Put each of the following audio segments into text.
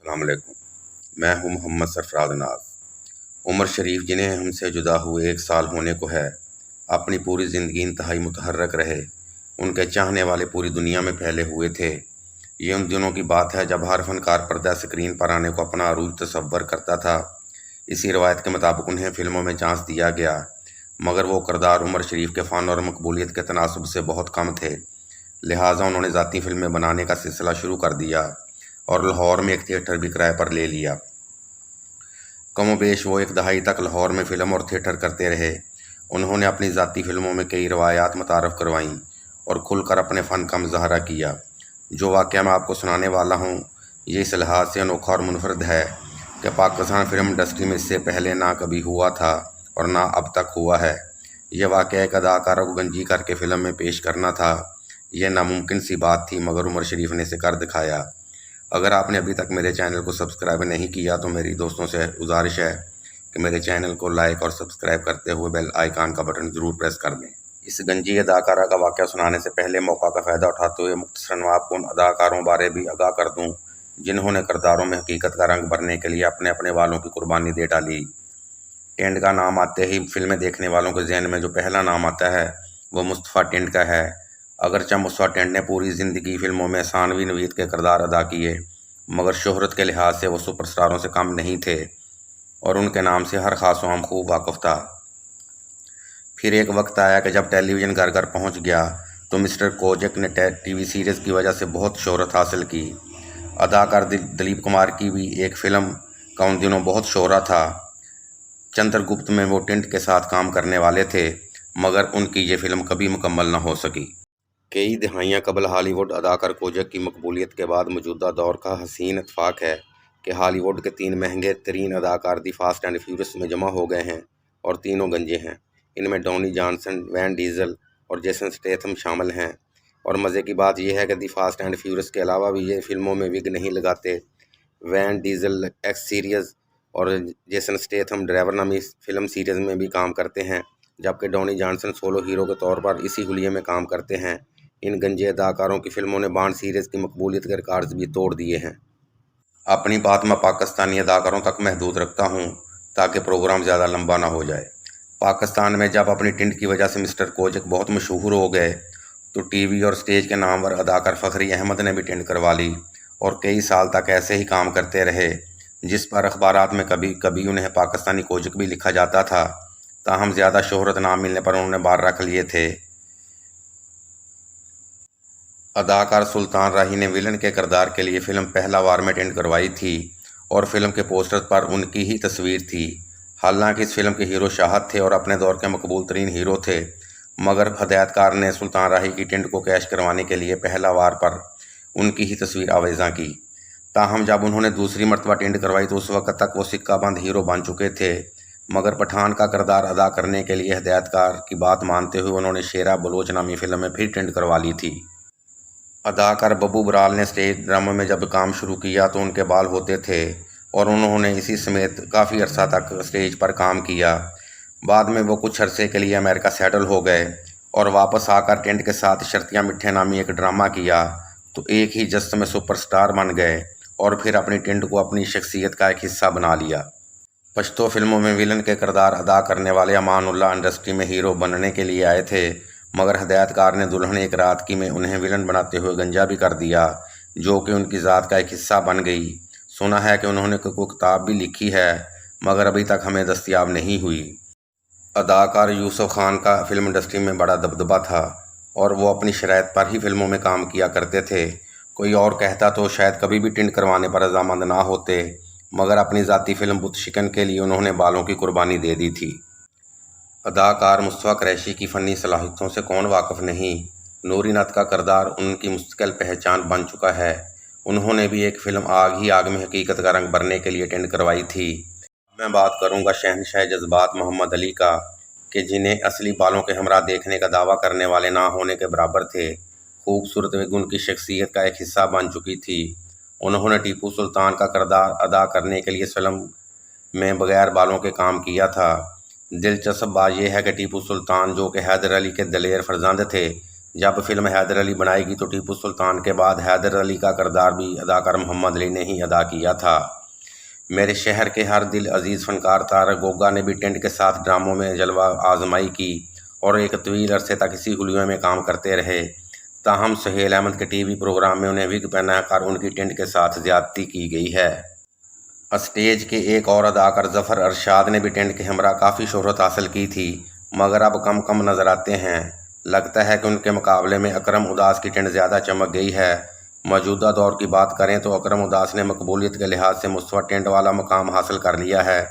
अस्सलाम वालेकुम। मैं हूं मोहम्मद सरफराज नाज। उमर शरीफ, जिन्हें हमसे जुदा हुए 1 साल होने को है, अपनी पूरी ज़िंदगी इंतहाई मुतहर्रक रहे। उनके चाहने वाले पूरी दुनिया में फैले हुए थे। ये उन दिनों की बात है जब हर फनकार पर्दा स्क्रीन पर आने को अपना अरूज तसव्वुर करता था। इसी रवायत के मुताबिक उन्हें फ़िल्मों में चांस दिया गया, मगर वो किरदार उमर शरीफ के फ़न और मकबूलियत के तनासब से बहुत कम थे। लिहाजा उन्होंने ज़ाती फ़िल्में बनाने का सिलसिला शुरू कर दिया और लाहौर में एक थिएटर भी किराए पर ले लिया। कमोबेश वो 1 दहाई तक लाहौर में फ़िल्म और थिएटर करते रहे। उन्होंने अपनी ज़ाती फ़िल्मों में कई रवायात मुतारफ़ करवाईं और खुलकर अपने फ़न का मुज़ाहरा किया। जो वाक़या मैं आपको सुनाने वाला हूँ, ये इस लिहाज से अनोखा और मुनफरद है कि पाकिस्तान फ़िल्म इंडस्ट्री में इससे पहले ना कभी हुआ था और ना अब तक हुआ है। यह वाक़या एक अदाकारा को गंजी करके फ़िल्म में पेश करना था। यह नामुमकिन सी बात थी, मगर उमर शरीफ ने इसे कर दिखाया। अगर आपने अभी तक मेरे चैनल को सब्सक्राइब नहीं किया तो मेरी दोस्तों से गुजारिश है कि मेरे चैनल को लाइक और सब्सक्राइब करते हुए बेल आइकन का बटन ज़रूर प्रेस कर दें। इस गंजी अदाकारा का वाक़या सुनाने से पहले मौका का फ़ायदा उठाते हुए मुख्तसरन मैं आपको उन अदाकारों बारे भी आगाह कर दूँ जिन्होंने किरदारों में हकीकत का रंग भरने के लिए अपने अपने वालों की कुर्बानी दे डाली। टेंड का नाम आते ही फिल्में देखने वालों के जहन में जो पहला नाम आता है वो मुस्तफ़ा टेंड का है। अगरचे मुस्तफ़ा टेंड ने पूरी ज़िंदगी फ़िल्मों में सानवी नवीद के किरदार अदा किए, मगर शोहरत के लिहाज से वो सुपरस्टारों से कम नहीं थे और उनके नाम से हर ख़ास आम खूब वाकिफ़ था। फिर एक वक्त आया कि जब टेलीविज़न घर घर पहुंच गया तो मिस्टर कोजेक ने टीवी सीरीज़ की वजह से बहुत शोहरत हासिल की। अदाकार दिलीप कुमार की भी एक फ़िल्म का उन दिनों बहुत शोहरा था। चंद्रगुप्त में वो टेंड के साथ काम करने वाले थे, मगर उनकी ये फ़िल्म कभी मुकम्मल न हो सकी। कई दहाइयाँ कबल हॉलीवुड अदाकार कोजेक की मकबूलियत के बाद मौजूदा दौर का हसीन इत्तेफाक है कि हॉलीवुड के 3 महंगे तरीन अदाकार दी फास्ट एंड फ्यूरियस में जमा हो गए हैं और तीनों गंजे हैं। इनमें डॉनी जॉनसन, वैन डीज़ल और जेसन स्टेथम शामिल हैं। और मज़े की बात यह है कि दी फास्ट एंड फ्यूरियस के अलावा भी ये फ़िल्मों में विग नहीं लगाते। वैन डीज़ल एक्स सीरीज़ और जेसन स्टेथम ड्राइवर नामी फ़िल्म सीरीज़ में भी काम करते हैं, जबकि डॉनी जॉनसन सोलो हीरो के तौर पर इसी हुलिये में काम करते हैं। इन गंजे अदाकारों की फ़िल्मों ने बॉन्ड सीरीज़ की मकबूलियत के रिकॉर्ड्स भी तोड़ दिए हैं। अपनी बात मैं पाकिस्तानी अदाकारों तक महदूद रखता हूँ ताकि प्रोग्राम ज़्यादा लंबा ना हो जाए। पाकिस्तान में जब अपनी टेंड की वजह से मिस्टर कोजेक बहुत मशहूर हो गए तो टीवी और स्टेज के नामवर अदाकार फ़खरी अहमद ने भी टेंड करवा ली और कई साल तक ऐसे ही काम करते रहे, जिस पर अखबारात में कभी कभी उन्हें पाकिस्तानी कोजेक भी लिखा जाता था। ताहम ज़्यादा शोहरत ना मिलने पर उन्होंने बाहर रख लिए थे। अदाकार सुल्तान राही ने विलन के किरदार के लिए फ़िल्म पहला वार में टेंड करवाई थी और फ़िल्म के पोस्टर पर उनकी ही तस्वीर थी। हालांकि इस फिल्म के हीरो शाहद थे और अपने दौर के मकबूल तरीन हीरो थे, मगर हदायतकार ने सुल्तान राही की टेंड को कैश करवाने के लिए पहला वार पर उनकी ही तस्वीर आवेज़ा की। ताहम जब उन्होंने दूसरी मरतबा टेंड करवाई तो उस वक्त तक वो सिक्का बंद हीरो बन चुके थे, मगर पठान का किरदार अदा करने के लिए हदायतकार की बात मानते हुए उन्होंने शेरा बलोच नामी फ़िल्म में फिर टेंड करवा ली थी। अदाकार बब्बू बराल ने स्टेज ड्रामों में जब काम शुरू किया तो उनके बाल होते थे और उन्होंने इसी समेत काफ़ी अरसा तक स्टेज पर काम किया। बाद में वो कुछ अरसे के लिए अमेरिका सेटल हो गए और वापस आकर टेंड के साथ शर्तियाँ मिठे नामी एक ड्रामा किया तो एक ही जस्त में सुपरस्टार बन गए और फिर अपनी टेंड को अपनी शख्सियत का एक हिस्सा बना लिया। पश्तो फिल्मों में विलन के किरदार अदा करने वाले अमानुल्लाह इंडस्ट्री में हीरो बनने के लिए आए थे, मगर हदायतकार ने दुल्हन एक रात की में उन्हें विलन बनाते हुए गंजा भी कर दिया, जो कि उनकी ज़ात का एक हिस्सा बन गई। सुना है कि उन्होंने कोई किताब भी लिखी है, मगर अभी तक हमें दस्तयाब नहीं हुई। अदाकार यूसुफ खान का फिल्म इंडस्ट्री में बड़ा दबदबा था और वो अपनी शराइत पर ही फिल्मों में काम किया करते थे। कोई और कहता तो शायद कभी भी टेंड करवाने पर रजामंद ना होते, मगर अपनी ज़ाती फ़िल्म बुत शिकन के लिए उन्होंने बालों की कुर्बानी दे दी थी। अदाकार मुस्तफ़ा कुरैशी की फ़नी सलाहियतों से कौन वाकिफ़ नहीं। नूरी नत का किरदार उनकी मुस्तकिल पहचान बन चुका है। उन्होंने भी एक फ़िल्म आग ही आग में हकीकत का रंग भरने के लिए टेंड करवाई थी। मैं बात करूंगा शहनशाह जज्बात मोहम्मद अली का, कि जिन्हें असली बालों के हमरा देखने का दावा करने वाले ना होने के बराबर थे। खूबसूरत विग उनकी शख्सियत का एक हिस्सा बन चुकी थी। उन्होंने टीपू सुल्तान का किरदार अदा करने के लिए इस फिल्म में बगैर बालों के काम किया था। दिलचस्प बात यह है कि टीपू सुल्तान, जो कि हैदर अली के दलेर फर्जंद थे, جب فلم حیدر علی بنائی گئی تو ٹیپو سلطان کے بعد حیدر علی کا کردار بھی اداکار محمد علی نے ہی ادا کیا تھا۔ میرے شہر کے ہر دل عزیز فنکار طارق گوگا نے بھی ٹینٹ کے ساتھ ڈراموں میں جلوہ آزمائی کی اور ایک طویل عرصے تک اسی حلیوں میں کام کرتے رہے۔ تاہم سہیل احمد کے ٹی وی پروگرام میں انہیں وگ پہنا کر ان کی ٹینٹ کے ساتھ زیادتی کی گئی ہے۔ اسٹیج کے ایک اور اداکار ظفر ارشاد نے بھی ٹینٹ کے ہمراہ کافی شہرت حاصل کی تھی، مگر اب کم نظر آتے ہیں۔ لگتا ہے کہ ان کے مقابلے میں اکرم اداس کی ٹینٹ زیادہ چمک گئی ہے۔ موجودہ دور کی بات کریں تو اکرم اداس نے مقبولیت کے لحاظ سے مستویٰ ٹینٹ والا مقام حاصل کر لیا ہے۔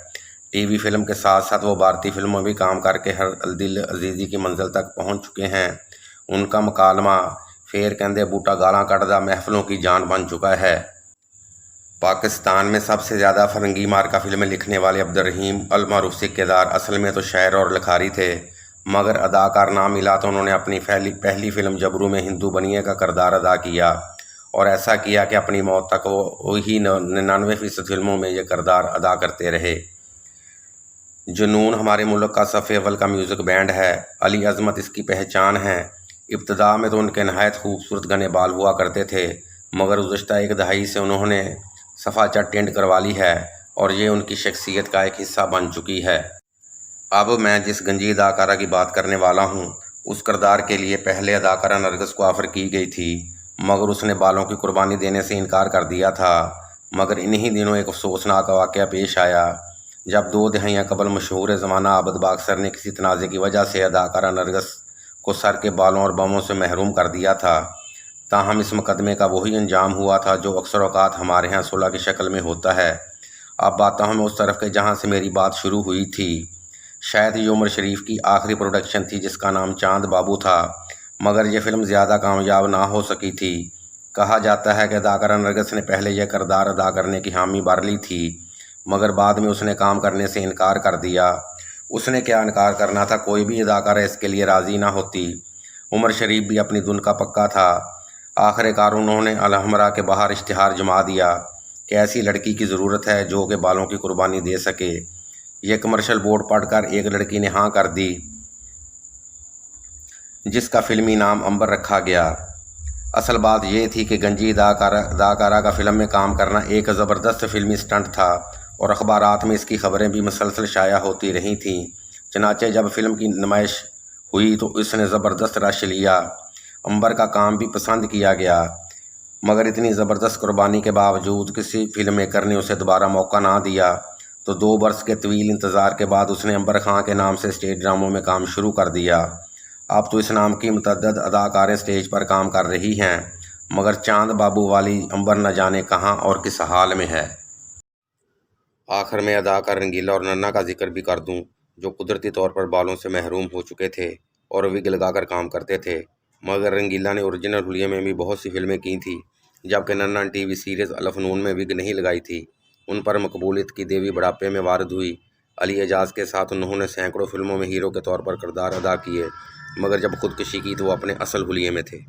ٹی وی فلم کے ساتھ ساتھ وہ بھارتی فلموں میں بھی کام کر کے ہر دل عزیزی کی منزل تک پہنچ چکے ہیں۔ ان کا مکالمہ فیر کہندے بوٹا گالاں کٹدا محفلوں کی جان بن چکا ہے۔ پاکستان میں سب سے زیادہ فرنگی مارکہ فلمیں لکھنے والے عبدالرحیم المعروف کردار اصل میں تو شاعر اور لکھاری تھے، مگر اداکار نہ ملا تو انہوں نے اپنی پہلی فلم جبرو میں ہندو بنیے کا کردار ادا کیا، اور ایسا کیا کہ اپنی موت تک وہ وہی 99% فلموں میں یہ کردار ادا کرتے رہے۔ جنون ہمارے ملک کا صف اول کا میوزک بینڈ ہے، علی عظمت اس کی پہچان ہے۔ ابتدا میں تو ان کے نہایت خوبصورت گانے بال ہوا کرتے تھے، مگر گزشتہ ایک دہائی سے انہوں نے صفا چٹ ٹینٹ کروا لی ہے اور یہ ان کی شخصیت کا ایک حصہ بن چکی ہے۔ اب میں جس گنجی اداکارہ کی بات کرنے والا ہوں، اس کردار کے لیے پہلے اداکارہ نرگس کو آفر کی گئی تھی، مگر اس نے بالوں کی قربانی دینے سے انکار کر دیا تھا۔ مگر انہی دنوں ایک افسوسناک واقعہ پیش آیا، جب 2 دہائیاں قبل مشہور زمانہ عابد باکسر نے کسی تنازع کی وجہ سے اداکارہ نرگس کو سر کے بالوں اور باموں سے محروم کر دیا تھا۔ تاہم اس مقدمے کا وہی انجام ہوا تھا جو اکثر اوقات ہمارے ہاں صلح کی شکل میں ہوتا ہے۔ اب آتا ہوں میں اس طرف کے جہاں سے میری بات شروع ہوئی تھی۔ شاید یہ عمر شریف کی آخری پروڈکشن تھی جس کا نام چاند بابو تھا، مگر یہ فلم زیادہ کامیاب نہ ہو سکی تھی۔ کہا جاتا ہے کہ اداکارہ نرگس نے پہلے یہ کردار ادا کرنے کی حامی بھر لی تھی، مگر بعد میں اس نے کام کرنے سے انکار کر دیا۔ اس نے کیا انکار کرنا تھا، کوئی بھی اداکارہ اس کے لیے راضی نہ ہوتی۔ عمر شریف بھی اپنی دھن کا پکا تھا۔ آخر کار انہوں نے الحمرا کے باہر اشتہار جما دیا کہ ایسی لڑکی کی ضرورت ہے جو کہ بالوں کی قربانی دے سکے۔ یہ کمرشل بورڈ پڑھ کر ایک لڑکی نے ہاں کر دی، جس کا فلمی نام امبر رکھا گیا۔ اصل بات یہ تھی کہ گنجی اداکارہ کا فلم میں کام کرنا ایک زبردست فلمی سٹنٹ تھا، اور اخبارات میں اس کی خبریں بھی مسلسل شائع ہوتی رہی تھیں۔ چنانچہ جب فلم کی نمائش ہوئی تو اس نے زبردست رش لیا۔ امبر کا کام بھی پسند کیا گیا، مگر اتنی زبردست قربانی کے باوجود کسی فلم میکر نے اسے دوبارہ موقع نہ دیا، تو 2 برس کے طویل انتظار کے بعد اس نے امبر خان کے نام سے اسٹیج ڈراموں میں کام شروع کر دیا۔ اب تو اس نام کی متعدد اداکاریں اسٹیج پر کام کر رہی ہیں، مگر چاند بابو والی امبر نہ جانے کہاں اور کس حال میں ہے۔ آخر میں اداکار رنگیلا اور ننا کا ذکر بھی کر دوں، جو قدرتی طور پر بالوں سے محروم ہو چکے تھے اور وگ لگا کر کام کرتے تھے، مگر رنگیلا نے اوریجنل حلیے میں بھی بہت سی فلمیں کی تھیں، جبکہ ننا ٹی وی سیریز الفنون میں وگ نہیں لگائی تھی۔ ان پر مقبولیت کی دیوی بڑھاپے میں وارد ہوئی۔ علی اعجاز کے ساتھ انہوں نے سینکڑوں فلموں میں ہیرو کے طور پر کردار ادا کیے، مگر جب خودکشی کی تو وہ اپنے اصل حلیے میں تھے۔